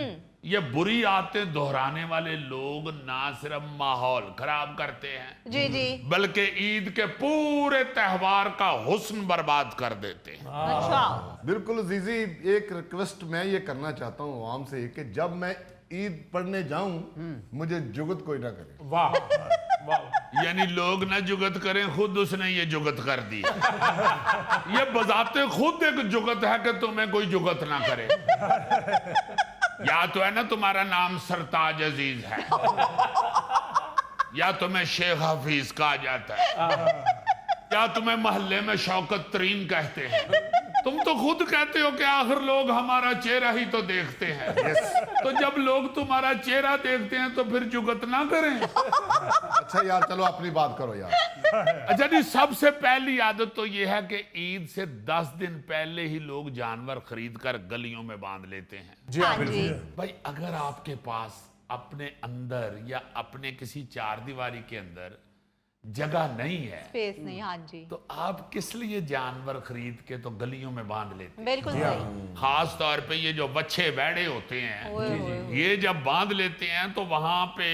ये बुरी आदतें दोहराने वाले लोग ना सिर्फ माहौल खराब करते हैं, जी जी, बल्कि ईद के पूरे त्योहार का हुस्न बर्बाद कर देते हैं। अच्छा, बिल्कुल जीजी, एक रिक्वेस्ट मैं ये करना चाहता हूँ आवाम से कि जब मैं ईद पढ़ने जाऊं मुझे जुगत कोई ना करे। वाह वाह, यानी लोग ना जुगत करें, खुद उसने ये जुगत कर दी। ये बजाते खुद एक जुगत है कि तुम्हें कोई जुगत ना करे। या तो है ना तुम्हारा नाम सरताज अजीज है, या तुम्हें शेख हफीज कहा जाता है, या तुम्हें मोहल्ले में शौकत तरीन कहते हैं। तुम तो खुद कहते हो कि आखिर लोग हमारा चेहरा ही तो देखते हैं। तो जब लोग तुम्हारा चेहरा देखते हैं तो फिर जुगत ना करें। अच्छा यार चलो अपनी बात करो यार। अच्छा जी, सबसे पहली आदत तो यह है कि ईद से 10 दिन पहले ही लोग जानवर खरीद कर गलियों में बांध लेते हैं। हाँ जी। भाई अगर आपके पास अपने अंदर या अपने किसी चारदीवारी के अंदर जगह नहीं है, स्पेस नहीं। हाँ जी, तो आप किस लिए जानवर खरीद के तो गलियों में बांध लेते हैं। बिल्कुल सही। खास तौर पे ये जो बच्चे बैठे होते हैं, ओए, ओए, ओए। ये जब बांध लेते हैं तो वहां पे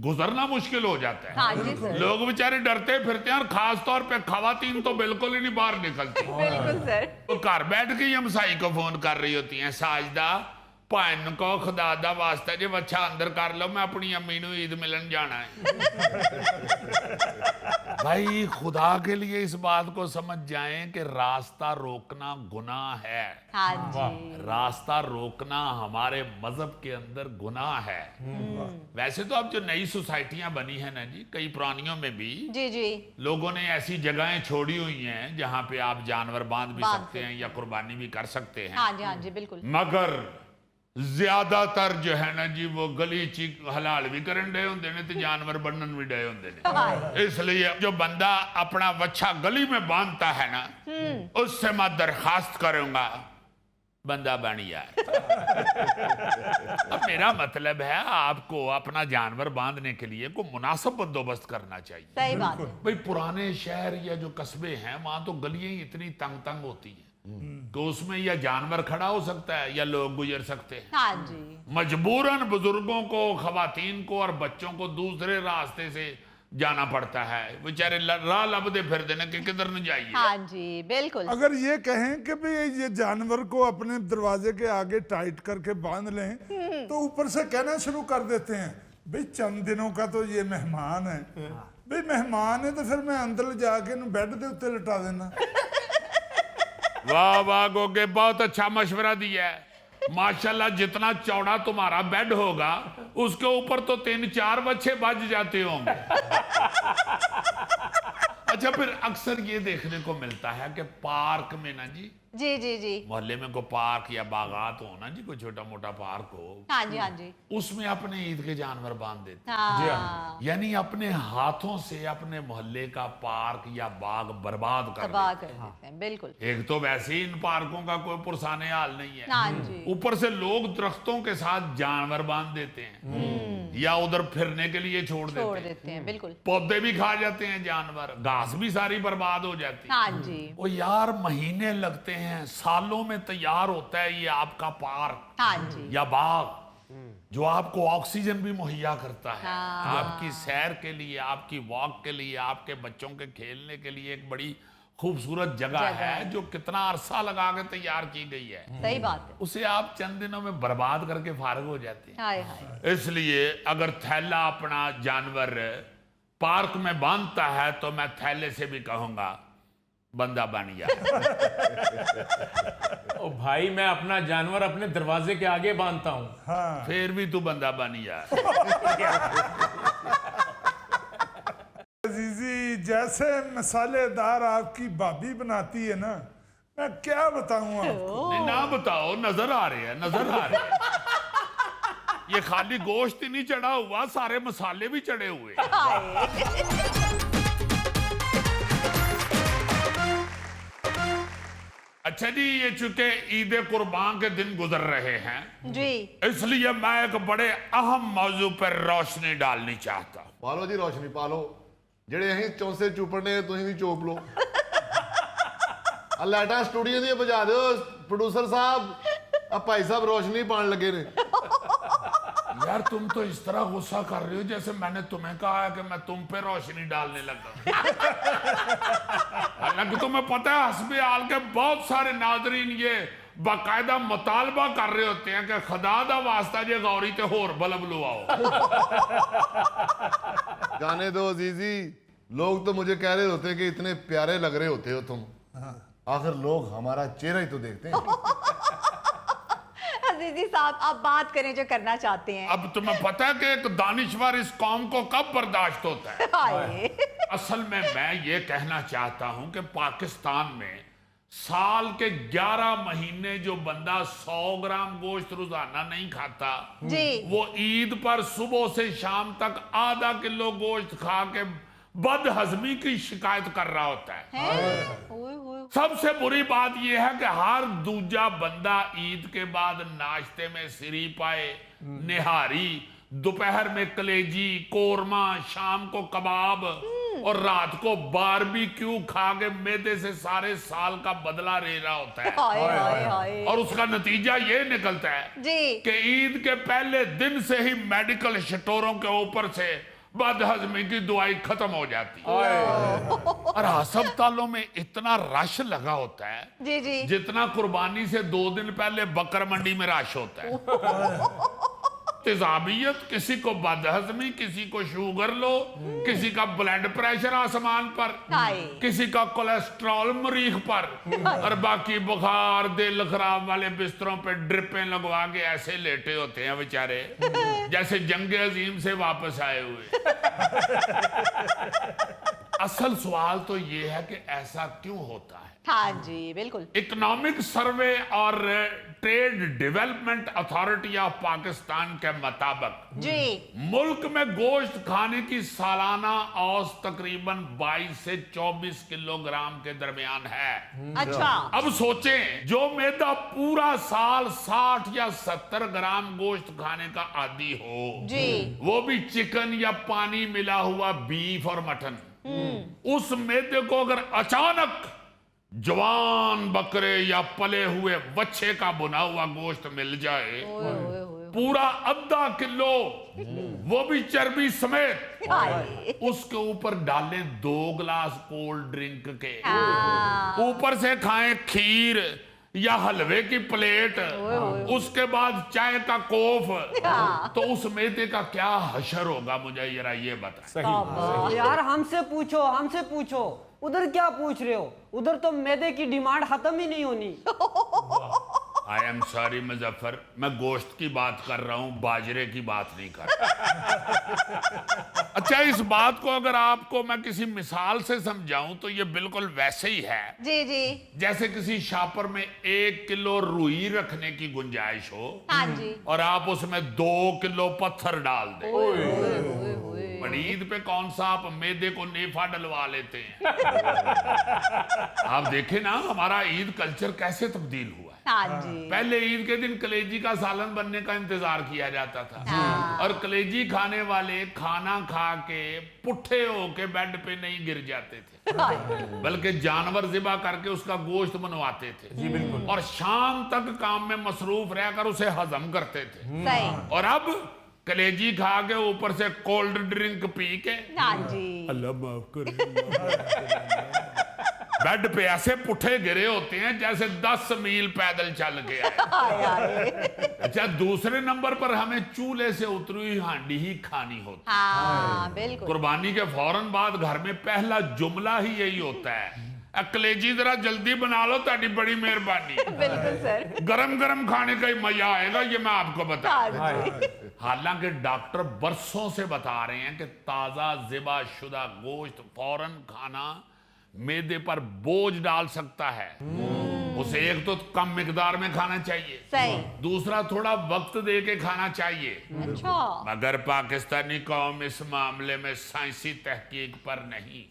गुजरना मुश्किल हो जाता है। हाँ जी सर, लोग बेचारे डरते फिरते हैं, और खास तौर पे खवातीन तो बिल्कुल ही नहीं बाहर निकलती। बिल्कुल सर। वो घर बैठ के ही हमसाई को फोन कर रही होती हैं, साजदा भैन को खुदा दा वास्ता जे बच्चा अंदर कर लो, मैं अपनी अम्मी नू ईद मिलन जाना है। भाई खुदा के लिए इस बात को समझ जाएं कि रास्ता रोकना गुनाह है। हाँ जी, रास्ता रोकना हमारे मजहब के अंदर गुनाह है। वैसे तो अब जो नई सोसाइटियां बनी है ना जी, कई पुरानियों में भी जी जी, लोगों ने ऐसी जगहें छोड़ी हुई हैं जहां पे आप जानवर बांध भी बांध सकते हैं या कुर्बानी भी कर सकते हैं। हाँ जी, हाँ जी, बिल्कुल। मगर ज्यादातर जो है ना जी, वो गली ची हलाल भी करन डे होंदे ने ते जानवर बनन भी डे होंदे ने। इसलिए जो बंदा अपना बच्चा गली में बांधता है ना, उससे मैं दरखास्त करूंगा, बंदा बन यार। अब मेरा मतलब है आपको अपना जानवर बांधने के लिए कोई मुनासिब बंदोबस्त करना चाहिए। सही बात है। भाई पुराने शहर या जो कस्बे हैं वहां तो गलियां ही इतनी तंग तंग होती हैं तो उसमें या जानवर खड़ा हो सकता है या लोग गुजर सकते हैं। हाँ जी, मजबूरन बुजुर्गों को, खवातीन को और बच्चों को दूसरे रास्ते से जाना पड़ता है। बेचारे राह लबदे फिरते ने कि किधर न जाइए। हाँ जी, बिल्कुल। अगर ये कहें कि भाई ये जानवर को अपने दरवाजे के आगे टाइट करके बांध लें तो ऊपर से कहना शुरू कर देते हैं भाई चंद दिनों का तो ये मेहमान है, भाई मेहमान है तो फिर मैं अंदर जाके बेड के उत्ते लिटा देना। वाह वाह गोगे, बहुत अच्छा मशवरा दिया है माशाल्लाह। जितना चौड़ा तुम्हारा बेड होगा उसके ऊपर तो 3-4 बच्चे बज जाते होंगे। अच्छा, फिर अक्सर ये देखने को मिलता है कि पार्क में ना जी, जी जी जी, मोहल्ले में कोई पार्क या बागात हो ना जी, कोई छोटा मोटा पार्क हो, हाँ जी, हाँ जी, उसमें अपने ईद के जानवर बांध देते हैं। हाँ, यानी अपने हाथों से अपने मोहल्ले का पार्क या बाग बर्बाद कर तबाह देते कर देते हैं, बिल्कुल। हैं। एक तो वैसे ही इन पार्कों का कोई पुरसाने हाल नहीं है, हाँ जी, ऊपर से लोग दरख्तों के साथ जानवर बांध देते हैं या उधर फिरने के लिए छोड़ छोड़ देते हैं। देते हैं, बिल्कुल। पौधे भी खा जाते हैं जानवर, घास भी सारी बर्बाद हो जाती है। हाँ जी, वो यार महीने लगते हैं, सालों में तैयार होता है ये आपका पार्क हाँ जी, या बाग जो आपको ऑक्सीजन भी मुहैया करता है। हाँ। आपकी सैर के लिए, आपकी वॉक के लिए, आपके बच्चों के खेलने के लिए एक बड़ी खूबसूरत जगह है जो कितना अरसा लगा के तैयार की गई है। सही बात है। उसे आप चंद दिनों में बर्बाद करके फारिग हो जाते हैं। हाय हाय, इसलिए अगर थैला अपना जानवर पार्क में बांधता है तो मैं थैले से भी कहूंगा बंदा बन गया। ओ भाई, मैं अपना जानवर अपने दरवाजे के आगे बांधता हूँ। फिर भी तू बंदा बन यार। अजीजी, जैसे मसालेदार आपकी भाभी बनाती है ना, मैं क्या बताऊं आपको। नहीं, ना बताओ, नजर आ रहे हैं, नजर आ रहे हैं। ये खाली गोश्त ही नहीं चढ़ा हुआ, सारे मसाले भी चढ़े हुए हैं। अच्छा जी, ये चूंकि ईद कुर्बान के दिन गुजर रहे हैं जी, इसलिए मैं एक बड़े अहम मौजू पर रोशनी डालनी चाहता हूं। पालो जी रोशनी पालो, ਜਿਹੜੇ ਅਸੀਂ ਚੌਂਸੇ ਚੁੱਪਣੇ ਤੁਸੀਂ ਵੀ ਚੋਪ ਲਓ। ਆ ਲਾਈਟਾਂ ਸਟੂਡੀਓ ਦੀਆਂ ਬੁਝਾ ਦਿਓ प्रोड्यूसर साहब, अब भाई साहब रोशनी पाने लगे ने। यार तुम तो इस तरह गुस्सा कर रहे हो जैसे मैंने तुम्हें कहा है कि मैं तुम पे रोशनी डालने लगा। हालांकि तुम्हें पता है हस्बे आल के बहुत सारे नाजरीन ये बाकायदा मुतालबा कर रहे होते हैं कि खुदा दा वास्ता जे गौरी ते होर बल्ब लुआओ। जाने दो अजीजी, लोग तो मुझे कह रहे होते हैं कि इतने प्यारे लग रहे होते हो तुम। आखिर लोग हमारा चेहरा ही तो देखते हैं। अजीजी साहब, आप बात करें जो करना चाहते हैं। अब तुम्हें पता है कि एक दानिश्वर इस कौम को कब बर्दाश्त होता है। हाय, असल में मैं ये कहना चाहता हूं कि पाकिस्तान में साल के 11 महीने जो बंदा 100 ग्राम गोश्त रोजाना नहीं खाता, जी। वो ईद पर सुबह से शाम तक आधा किलो गोश्त खा के बदहजमी की शिकायत कर रहा होता है। ओए होए। सबसे बुरी बात यह है कि हर दूजा बंदा ईद के बाद नाश्ते में सिरी पाए, निहारी, दोपहर में कलेजी, कोरमा, शाम को कबाब और रात को बारबेक्यू खा के मैदे से सारे साल का बदला ले रहा होता है। हाय हाय हाय। और उसका नतीजा ये निकलता है जी। कि ईद के पहले दिन से ही मेडिकल स्टोरों के ऊपर से बदहजमी की दवाई खत्म हो जाती है और अस्पतालों में इतना रश लगा होता है जी जी। जितना कुर्बानी से 2 दिन पहले बकर मंडी में रश होता है। तेजाबियत, किसी को बदहजमी, किसी को शुगर लो, किसी का ब्लड प्रेशर आसमान पर, हाय। किसी का कोलेस्ट्रॉल मरीख पर और बाकी बुखार, दिल खराब वाले बिस्तरों पे ड्रिपें लगवा के ऐसे लेटे होते हैं बेचारे जैसे जंगे अजीम से वापस आए हुए। असल सवाल तो ये है कि ऐसा क्यों होता है। हाँ जी बिल्कुल। इकोनॉमिक सर्वे और trade development authority of Pakistan के मुताबिक जी। मुल्क में गोश्त खाने की सालाना औसत तकरीबन 22 से 24 किलोग्राम के दरमियान है। अच्छा। अब सोचें, जो मैदा पूरा साल 60 या 70 ग्राम गोश्त खाने का आदी हो, जी। वो भी चिकन या पानी मिला हुआ बीफ और मटन, उस मैदे को अगर अचानक जवान बकरे या पले हुए बच्चे का बुना हुआ गोश्त मिल जाए, पूरा आधा किलो, वो भी चर्बी समेत, उसके ऊपर डालें 2 गिलास कोल्ड ड्रिंक के, ऊपर से खाएं खीर या हलवे की प्लेट, उसके बाद चाय का कोफ, तो उस मैदे का क्या हशर होगा, मुझे जरा ये बताएं। यार हमसे पूछो, उधर क्या पूछ रहे हो? उधर तो मैदे की डिमांड खत्म ही नहीं होनी। आई एम सॉरी मुजफ्फर, मैं गोश्त की बात कर रहा हूं, बाजरे की बात नहीं कर रहा। अच्छा, इस बात को अगर आपको मैं किसी मिसाल से समझाऊं तो ये बिल्कुल वैसे ही है जी जी। जैसे किसी शॉपर में 1 किलो रुई रखने की गुंजाइश हो, हाँ जी। और आप उसमें 2 किलो पत्थर डाल दें। बड़ी ईद पे कौन सा आप मैदे को नेफा डलवा लेते हैं। आप देखें ना, हमारा ईद कल्चर कैसे तब्दील हुआ है। हाँ जी। पहले ईद के दिन कलेजी का सालन बनने का इंतजार किया जाता था, और कलेजी खाने वाले खाना खा के पुट्ठे होके बेड पे नहीं गिर जाते थे, बल्कि जानवर ज़िबा करके उसका गोश्त बनवाते थे। जी बिल्कुल। और शाम तक काम में मसरूफ रहकर उसे हजम करते थे। सही। और अब कलेजी खा के ऊपर से कोल्ड ड्रिंक पी के, हाँ जी, अल्लाह माफ करे, बेड पे ऐसे पुट्ठे गिरे होते हैं जैसे 10 मील पैदल चल के आए। अच्छा, दूसरे नंबर पर हमें चूल्हे से उतरी हुई हांडी ही खानी होती। हाँ बिल्कुल। कुर्बानी के फौरन बाद घर में पहला जुमला ही यही होता है, कलेजी जरा जल्दी बना लो, ताड़ी बड़ी मेहरबानी। बिल्कुल सर। गरम गरम खाने का ही मजा आएगा, ये मैं आपको बता। हाँ जी। हालांकि डॉक्टर बरसों से बता रहे हैं कि ताजा ज़िबा शुदा गोश्त फौरन खाना मैदे पर बोझ डाल सकता है। उसे एक तो कम मिकदार में खाना चाहिए, सही। दूसरा थोड़ा वक्त दे के खाना चाहिए। अच्छा। मगर पाकिस्तानी कौम इस मामले में साइंसी तहकीक पर नहीं,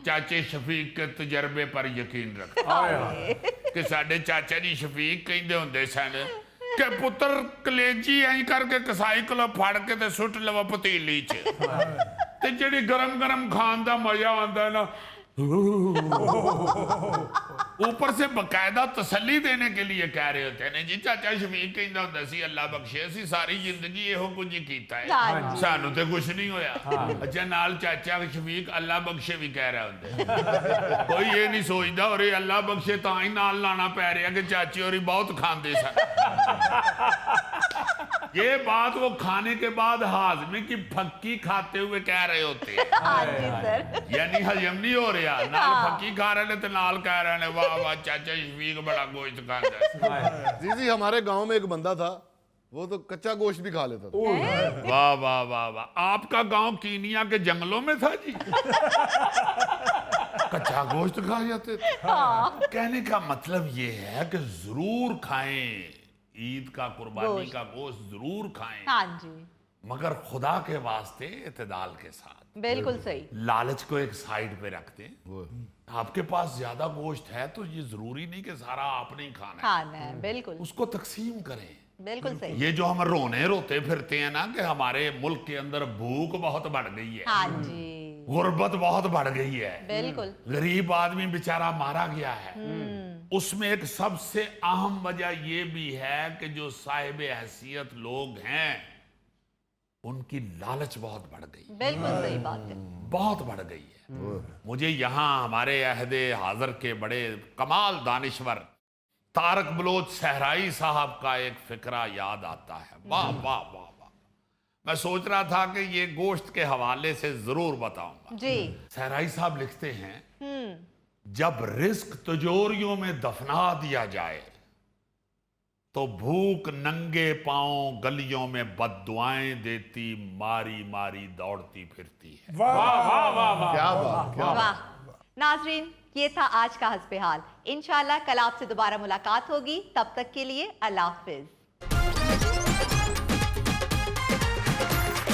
चाचे शफीक के तजर्बे पर यकीन रखता है कि साडे चाचा जी शफीक कहते होंगे सन कि पुत्र कलेजी ऐ करके कसाई को फड़ के ते सुट लवा पतीली च, ते जेड़ी गरम गरम खान दा मजा आंदा है ना, ऊपर से बकायदा तसल्ली देने के लिए कह रहे होते हैं जी चाचा शफीक कहंदा हुंदा सी अल्लाह बख्शे सी सारी जिंदगी एहो कुछ ही कीता है, सानू ते कुछ नहीं होया। अच्छा, नाल चाचा शफीक अल्लाह बख्शे भी कह रहा होंदा, कोई ये नहीं सोचदा और ये अल्लाह बख्शे तां ही नाल लाना पै रहा कि चाची होरी बहुत खांदे सन। ये बात वो खाने के बाद हाजमे की फक्की खाते हुए कह रहे होते हैं। हाँ जी सर। यानी हजम नहीं हो रहा, नाल फक्की खा रहे थे, नाल कह रहे हैं वाह वाह चाचा शफीक बड़ा गोश्त खाता है। जी हमारे गांव में एक बंदा था, वो तो कच्चा गोश्त भी खा लेता था। वाह वाह वाह वाह, आपका गांव कीनिया के जंगलों में था जी? कच्चा गोश्त खा जाते थे। कहने का मतलब ये है कि जरूर खाएं, ईद का कुर्बानी गोश्त। का गोश्त जरूर खाएं, हाँ जी, मगर खुदा के वास्ते इत्तेदाल के साथ। बिल्कुल सही। लालच को एक साइड पे रखते हैं। आपके पास ज्यादा गोश्त है तो ये जरूरी नहीं कि सारा आपने ही खाना है, खाना है, बिल्कुल उसको तकसीम करें। बिल्कुल सही। ये जो हम रोते फिरते हैं ना कि हमारे मुल्क के अंदर भूख बहुत बढ़ गई है, हाँ जी, गुर्बत बहुत बढ़ गई है, बिल्कुल गरीब आदमी बेचारा मारा गया है, उसमें एक सबसे अहम वजह ये भी है कि जो साहिब हैसियत लोग हैं उनकी लालच बहुत बढ़ गई, बिल्कुल सही बात है। बहुत बढ़ गई है। मुझे यहाँ हमारे अहदे हाजिर के बड़े कमाल दानिश्वर तारक बलोच सहराई साहब का एक फिक्रा याद आता है। वाह वाह वाह वाह। मैं सोच रहा था कि ये गोश्त के हवाले से जरूर बताऊंगा। जी। सहराई साहब लिखते हैं, जब रिस्क तिजोरियों में दफना दिया जाए तो भूख नंगे पांव गलियों में बद्दुआएं देती मारी मारी दौड़ती फिरती है। वाह वाह वाह वाह। क्या बात, क्या बात। वाह नाजरीन, ये था आज का हस्बे हाल। इंशाल्लाह कल आपसे दोबारा मुलाकात होगी, तब तक के लिए अल्लाह हाफिज।